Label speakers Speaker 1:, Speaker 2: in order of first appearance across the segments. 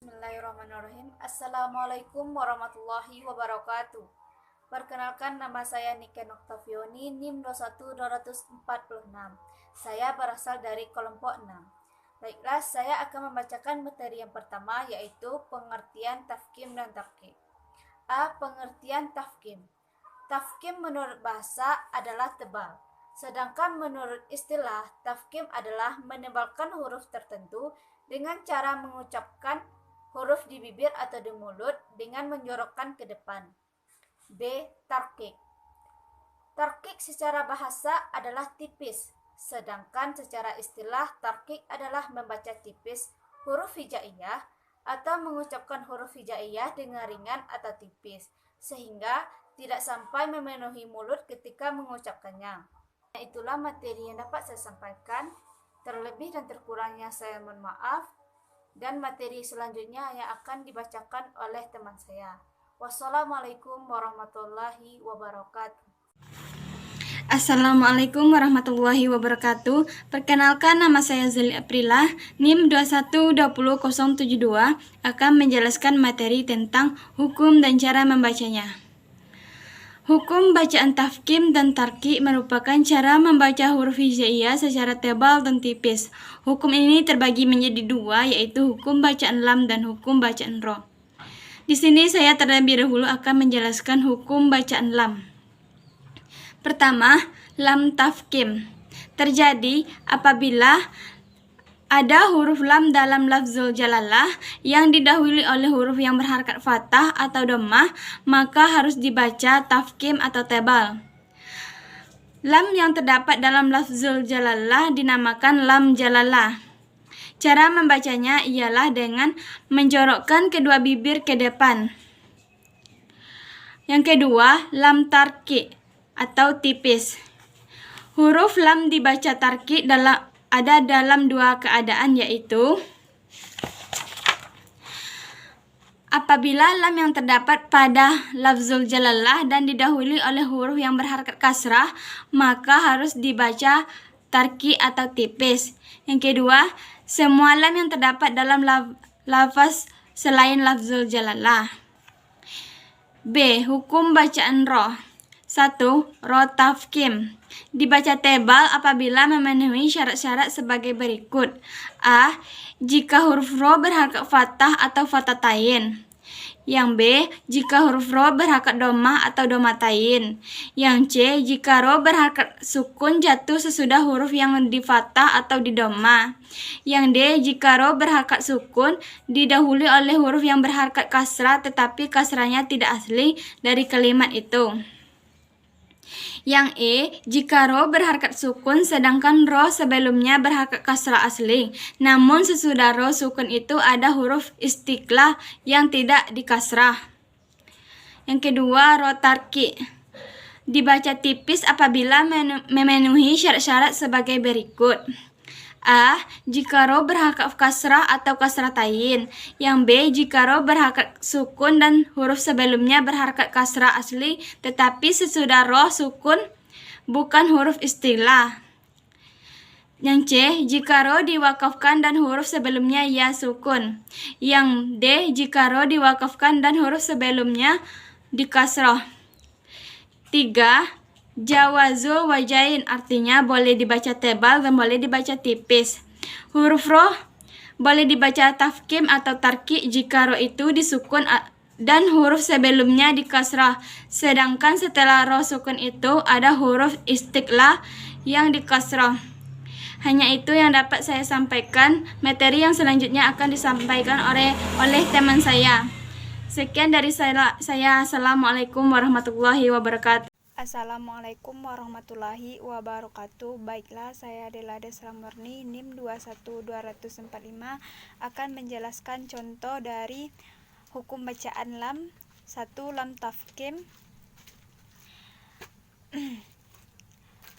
Speaker 1: Bismillahirrahmanirrahim. Assalamualaikum warahmatullahi wabarakatuh. Perkenalkan, nama saya Niken Oktavioni, NIM 21246. Saya berasal dari kelompok 6. Baiklah, saya akan membacakan materi yang pertama, yaitu pengertian tafkim dan tarkib. A. Pengertian tafkim. Tafkim menurut bahasa adalah tebal. Sedangkan menurut istilah, tafkim adalah menebalkan huruf tertentu dengan cara mengucapkan huruf di bibir atau di mulut dengan menjorokkan ke depan. B. Tarkik. Tarkik secara bahasa adalah tipis, sedangkan secara istilah tarkik adalah membaca tipis huruf hijaiyah atau mengucapkan huruf hijaiyah dengan ringan atau tipis, sehingga tidak sampai memenuhi mulut ketika mengucapkannya. Itulah materi yang dapat saya sampaikan. Terlebih dan terkurangnya saya mohon maaf. Dan materi selanjutnya yang akan dibacakan oleh teman saya. Wassalamualaikum warahmatullahi wabarakatuh.
Speaker 2: Assalamualaikum warahmatullahi wabarakatuh. Perkenalkan, nama saya Zeli Aprila, NIM 2120072, akan menjelaskan materi tentang hukum dan cara membacanya. Hukum bacaan tafkim dan tarki merupakan cara membaca huruf hijaiyah secara tebal dan tipis. Hukum ini terbagi menjadi dua, yaitu hukum bacaan lam dan hukum bacaan ro. Di sini saya terlebih dahulu akan menjelaskan hukum bacaan lam. Pertama, lam tafkim terjadi apabila ada huruf lam dalam lafzul jalalah yang didahului oleh huruf yang berharakat fathah atau dhammah, maka harus dibaca tafkim atau tebal. Lam yang terdapat dalam lafzul jalalah dinamakan lam jalalah. Cara membacanya ialah dengan menjorokkan kedua bibir ke depan. Yang kedua, lam tarki atau tipis. Huruf lam dibaca tarki ada dalam dua keadaan, yaitu apabila lam yang terdapat pada lafzul jalalah dan didahului oleh huruf yang berharakat kasrah, maka harus dibaca tarki atau tipis. Yang kedua, semua lam yang terdapat dalam lafaz selain lafzul jalalah. B. Hukum bacaan ro. 1. Ro tafkim dibaca tebal apabila memenuhi syarat-syarat sebagai berikut. A. Jika huruf ro berharakat fathah atau fathatain. Yang B. Jika huruf ro berharakat dhammah atau dhammatain. Yang C. Jika ro berharakat sukun jatuh sesudah huruf yang di fathah atau di dhammah. Yang D. Jika ro berharakat sukun didahului oleh huruf yang berharakat kasrah tetapi kasrahnya tidak asli dari kalimat itu. Yang E. Jika ro berharakat sukun sedangkan ro sebelumnya berharakat kasrah asli, namun sesudah ro sukun itu ada huruf istiqlah yang tidak dikasrah. Yang kedua, ro tarki dibaca tipis apabila memenuhi syarat-syarat sebagai berikut. A. Jika ro berharakat kasrah atau kasratain. Yang B. Jika ro berharakat sukun dan huruf sebelumnya berharakat kasrah asli tetapi sesudah ro sukun bukan huruf istilah. Yang C. Jika ro diwakafkan dan huruf sebelumnya ya sukun. Yang D. Jika ro diwakafkan dan huruf sebelumnya dikasrah. 3. Jawazul wajain, artinya boleh dibaca tebal dan boleh dibaca tipis. Huruf ro boleh dibaca tafkim atau tarki jika ro itu disukun dan huruf sebelumnya dikasrah. Sedangkan setelah ro sukun itu ada huruf istiqlah yang dikasrah. Hanya itu yang dapat saya sampaikan. Materi yang selanjutnya akan disampaikan oleh teman saya. Sekian dari saya. Assalamualaikum warahmatullahi wabarakatuh.
Speaker 3: Assalamualaikum warahmatullahi wabarakatuh. Baiklah, saya Dela Desra Murni, NIM 21245, akan menjelaskan contoh dari hukum bacaan lam. 1. Lam tafkim.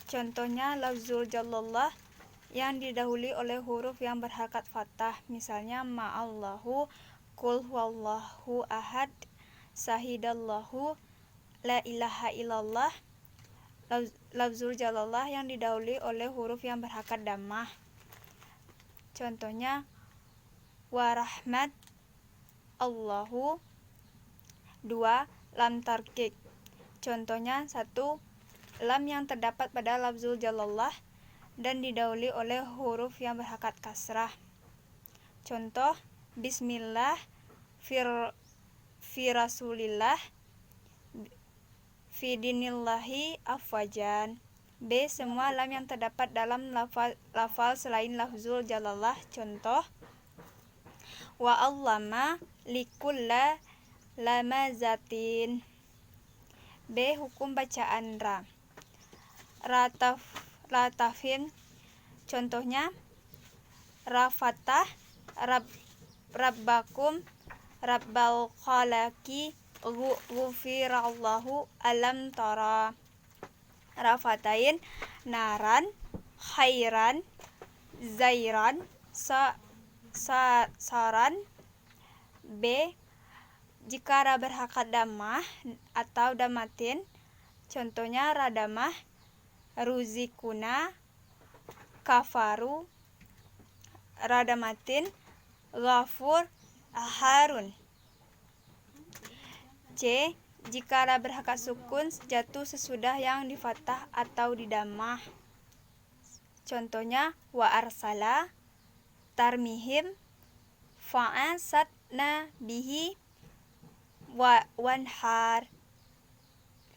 Speaker 3: Contohnya lafzul jalallah yang didahului oleh huruf yang berharakat fathah, misalnya ma'allahu, qul huwallahu ahad, sahidallahu, la ilaha illallah. Lafzul jalallah yang didahului oleh huruf yang berharakat dhammah. Contohnya warahmat, Allahu. 2. Lam tarkik. Contohnya 1. Lam yang terdapat pada lafzul jalallah dan didahului oleh huruf yang berharokat kasrah. Contoh, bismillah, fi rasulillah, fi dinillahi afwajan. B. Semua lam yang terdapat dalam lafal selain lafzul jalallah. Contoh, wa allama likulla lamazatin. B. Hukum bacaan ra. Ratafin. Contohnya, rafatah, rabbakum, rabbal khalaki, ghufirallahu, alam tara. Rafatain, naran, khairan, zairan, saran. B. Jika ra berharokat damah atau damatin, contohnya radamah, ruzikuna, kafaru. Radamatin, ghafur, harun. C. Jika ra berharokat sukun jatuh sesudah yang difathah atau didamah, contohnya wa arsala, tarmihim, fa'asatna bihi, wanhar.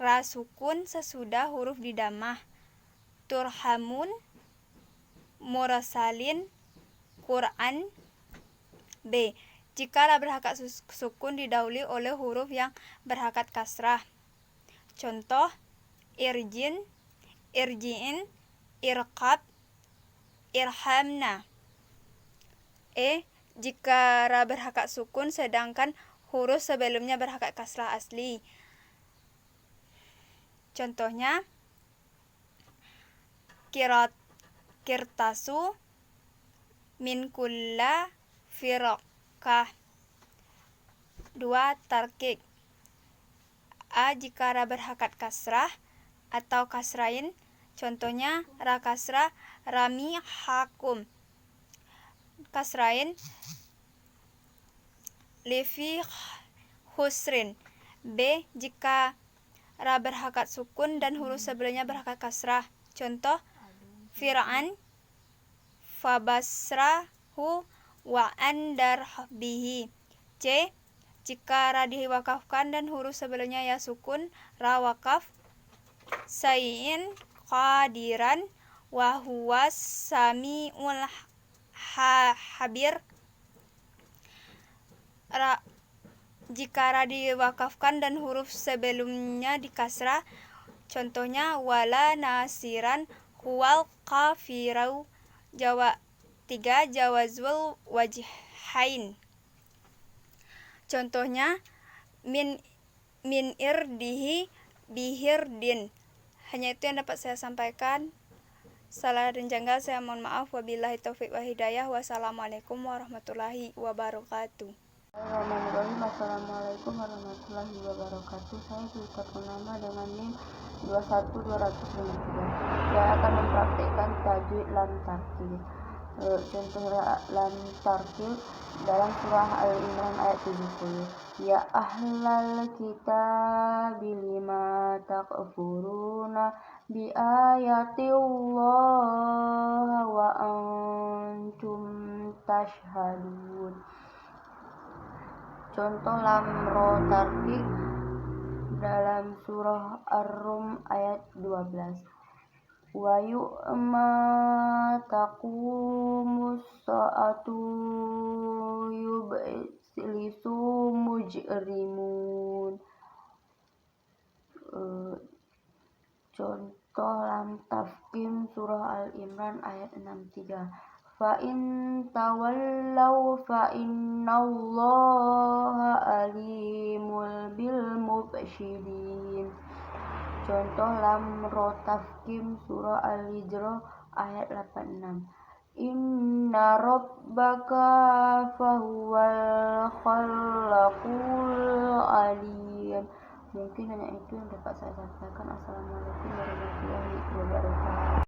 Speaker 3: Ra sukun sesudah huruf didamah, turhamun, mursalin, Quran. B. Jika ra berharokat sukun didahului oleh huruf yang berharokat kasrah, contoh irjin, irjiin, irqab, irhamna. E. Jika ra berharokat sukun sedangkan huruf sebelumnya berharokat kasrah asli, contohnya kirtasu, min kulla firqah. 2. Tarkik. A. Jika ra berharokat kasrah atau kasrain, contohnya ra kasrah, rami hakum, kasrain, lifi husrin. B. Jika ra berharokat sukun dan huruf sebelumnya berharokat kasrah, contoh fir'an, fabasrahu, wa andar bihi. C. Jika ra diwakafkan dan huruf sebelumnya ya sukun, ra wakaf, sayin, qadiran, wa huwas samiul habir. Jika ra diwakafkan dan huruf sebelumnya dikasrah, contohnya wala nasiran, huwal kafirau. 3. Jawazul wajhain. Contohnya min irdihi bihirdin. Hanya itu yang dapat saya sampaikan. Salah dan janggal saya mohon maaf. Wabillahi taufiq wa hidayah. Wassalamualaikum warahmatullahi wabarakatuh.
Speaker 4: Bismillahirrahmanirrahim. Assalamualaikum warahmatullahi wabarakatuh. Saya Zulfa Purnama dengan NIM 21253. Saya akan mempraktikkan tajwid lam tarkil. Contoh lam tarkil dalam surah Al-Imran ayat 70. Ya ahlal kitab lima takfuruna bi ayatillah wa antum tashhadun. Contoh lam ro tarkik dalam surah Ar-Rum ayat 12. Wa yu'ma taqumus sa'atu yublisu mujrimun. Contoh lam tafkim surah Al-Imran ayat 63. Fa in tawallaw fa innallaha alimul bil mubshirin. Contoh lam ro tafkim surah Al-Hijr ayat 86. Inna rabbaka fahuwal khallaqul alim. Mungkin hanya itu yang dapat saya sampaikan. Assalamualaikum warahmatullahi wabarakatuh.